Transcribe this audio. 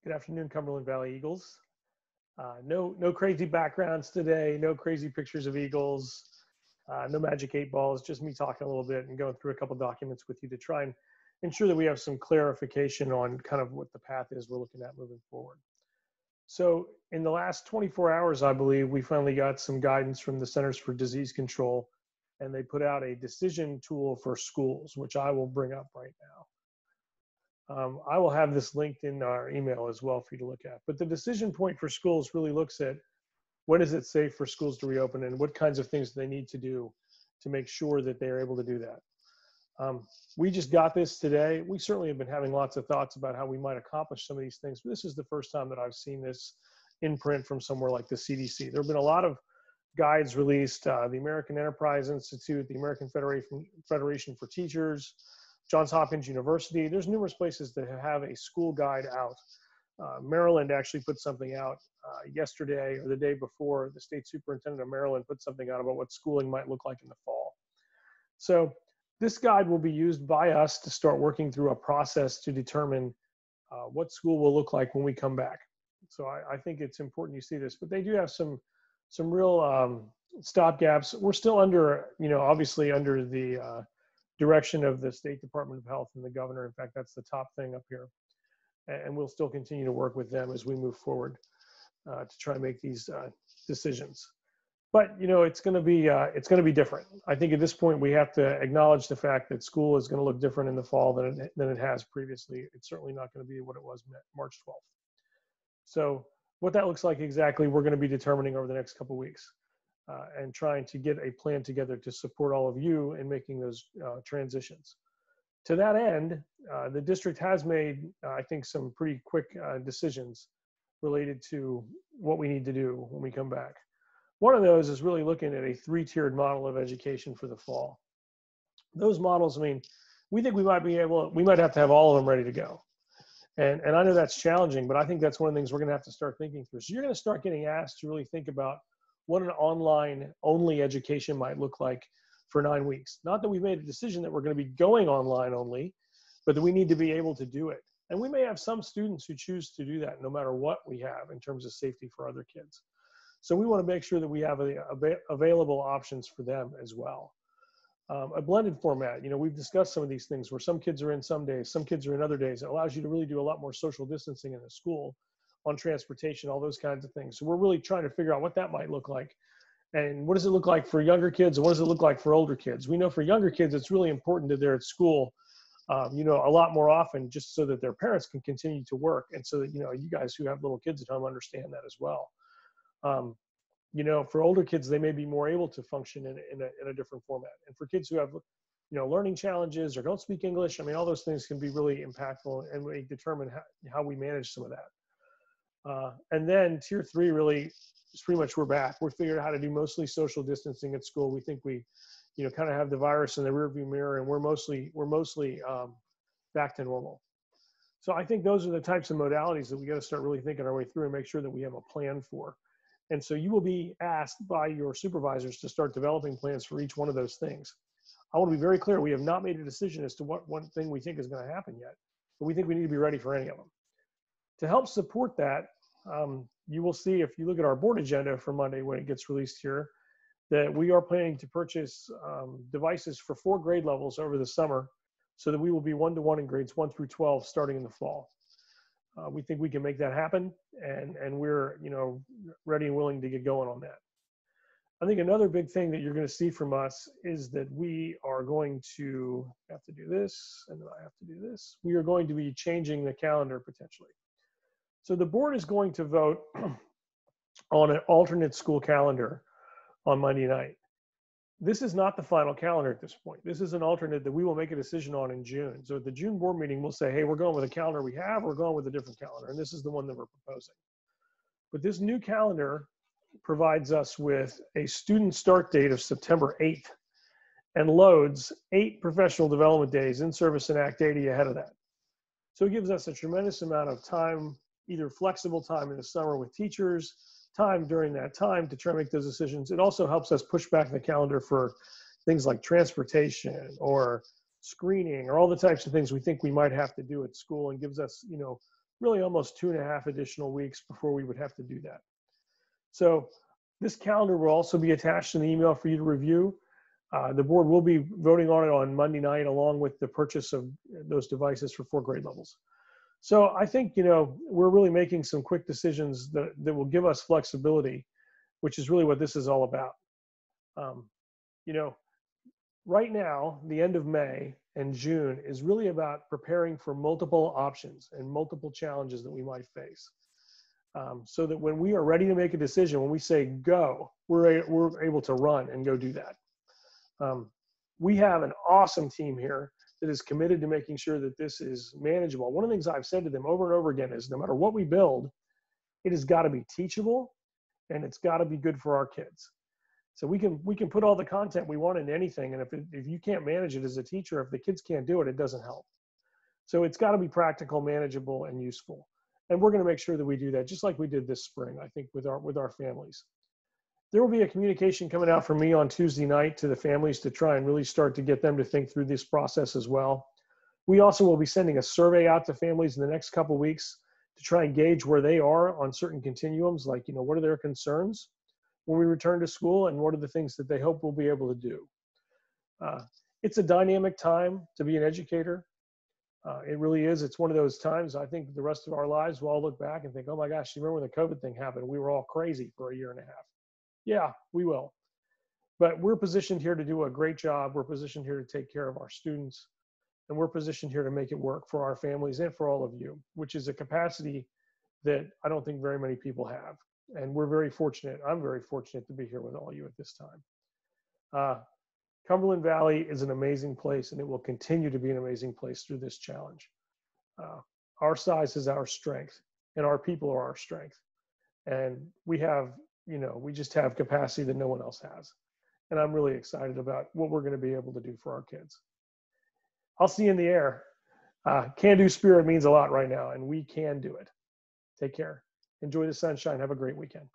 Good afternoon, Cumberland Valley Eagles. No crazy backgrounds today, no crazy pictures of Eagles, no magic eight balls, just me talking a little bit and going through a couple documents with you to try and ensure that we have some clarification on kind of what the path is we're looking at moving forward. So in the last 24 hours, I believe, we finally got some guidance from the Centers for Disease Control, and they put out a decision tool for schools, which I will bring up right now. I will have this linked in our email as well for you to look at. But the decision point for schools really looks at when is it safe for schools to reopen and what kinds of things they need to do to make sure that they are able to do that. We just got this today. We certainly have been having lots of thoughts about how we might accomplish some of these things, but this is the first time that I've seen this in print from somewhere like the CDC. There have been a lot of guides released, the American Enterprise Institute, the American Federation for Teachers, Johns Hopkins University. There's numerous places that have a school guide out. Maryland actually put something out yesterday or the day before. The state superintendent of Maryland put something out about what schooling might look like in the fall. So this guide will be used by us to start working through a process to determine what school will look like when we come back. So I think it's important you see this, but they do have some real stopgaps. We're still under, obviously under the direction of the State Department of Health and the governor. In fact, that's the top thing up here. And we'll still continue to work with them as we move forward to try to make these decisions. But it's going to be different. I think at this point we have to acknowledge the fact that school is going to look different in the fall than it has previously. It's certainly not going to be what it was March 12th. So what that looks like exactly, we're going to be determining over the next couple of weeks. And trying to get a plan together to support all of you in making those transitions. To that end, the district has made, I think, some pretty quick decisions related to what we need to do when we come back. One of those is really looking at a three-tiered model of education for the fall. Those models, we think we might have to have all of them ready to go. And I know that's challenging, but I think that's one of the things we're going to have to start thinking through. So you're going to start getting asked to really think about what an online only education might look like for 9 weeks. Not that we've made a decision that we're going to be going online only, but that we need to be able to do it. And we may have some students who choose to do that no matter what we have in terms of safety for other kids. So we want to make sure that we have available options for them as well. A blended format, we've discussed some of these things where some kids are in some days, some kids are in other days. It allows you to really do a lot more social distancing in a school, on transportation, all those kinds of things. So we're really trying to figure out what that might look like. And what does it look like for younger kids? And what does it look like for older kids? We know for younger kids, it's really important that they're at school, a lot more often, just so that their parents can continue to work. And so that, you guys who have little kids at home understand that as well. For older kids, they may be more able to function in a different format. And for kids who have, learning challenges or don't speak English, all those things can be really impactful, and we determine how we manage some of that. And then tier 3 really is pretty much we're back. We're figuring out how to do mostly social distancing at school. We think we, kind of have the virus in the rearview mirror, and we're mostly back to normal. So I think those are the types of modalities that we got to start really thinking our way through and make sure that we have a plan for. And so you will be asked by your supervisors to start developing plans for each one of those things. I want to be very clear. We have not made a decision as to what one thing we think is going to happen yet, but we think we need to be ready for any of them. To help support that, you will see if you look at our board agenda for Monday when it gets released here, that we are planning to purchase devices for 4 grade levels over the summer so that we will be 1-to-1 in grades 1 through 12 starting in the fall. We think we can make that happen, and we're ready and willing to get going on that. I think another big thing that you're going to see from us is that we are going to have to do this, and then I have to do this. We are going to be changing the calendar potentially. So the board is going to vote on an alternate school calendar on Monday night. This is not the final calendar at this point. This is an alternate that we will make a decision on in June. So at the June board meeting, we'll say, hey, we're going with the calendar we have, we're going with a different calendar, and this is the one that we're proposing. But this new calendar provides us with a student start date of September 8th and loads 8 professional development days in service and Act 80 ahead of that. So it gives us a tremendous amount of time, either flexible time in the summer with teachers, time during that time to try to make those decisions. It also helps us push back the calendar for things like transportation or screening or all the types of things we think we might have to do at school, and gives us, really almost 2.5 additional weeks before we would have to do that. So this calendar will also be attached in the email for you to review. The board will be voting on it on Monday night, along with the purchase of those devices for 4 grade levels. So I think, we're really making some quick decisions that will give us flexibility, which is really what this is all about. Right now, the end of May and June is really about preparing for multiple options and multiple challenges that we might face. So that when we are ready to make a decision, when we say go, we're able to run and go do that. We have an awesome team here that is committed to making sure that this is manageable. One of the things I've said to them over and over again is no matter what we build, it has got to be teachable and it's got to be good for our kids. So we can put all the content we want into anything, and if you can't manage it as a teacher, if the kids can't do it, it doesn't help. So it's got to be practical, manageable, and useful. And we're going to make sure that we do that, just like we did this spring, I think, with our families. There will be a communication coming out from me on Tuesday night to the families to try and really start to get them to think through this process as well. We also will be sending a survey out to families in the next couple of weeks to try and gauge where they are on certain continuums, like, what are their concerns when we return to school, and what are the things that they hope we'll be able to do. It's a dynamic time to be an educator. It really is. It's one of those times, I think the rest of our lives we'll all look back and think, oh my gosh, you remember when the COVID thing happened? We were all crazy for 1.5 years. Yeah, we will. But we're positioned here to do a great job. We're positioned here to take care of our students. And we're positioned here to make it work for our families and for all of you, which is a capacity that I don't think very many people have. And we're very fortunate. I'm very fortunate to be here with all of you at this time. Cumberland Valley is an amazing place, and it will continue to be an amazing place through this challenge. Our size is our strength, and our people are our strength. And we just have capacity that no one else has. And I'm really excited about what we're going to be able to do for our kids. I'll see you in the air. Can-do spirit means a lot right now, and we can do it. Take care. Enjoy the sunshine. Have a great weekend.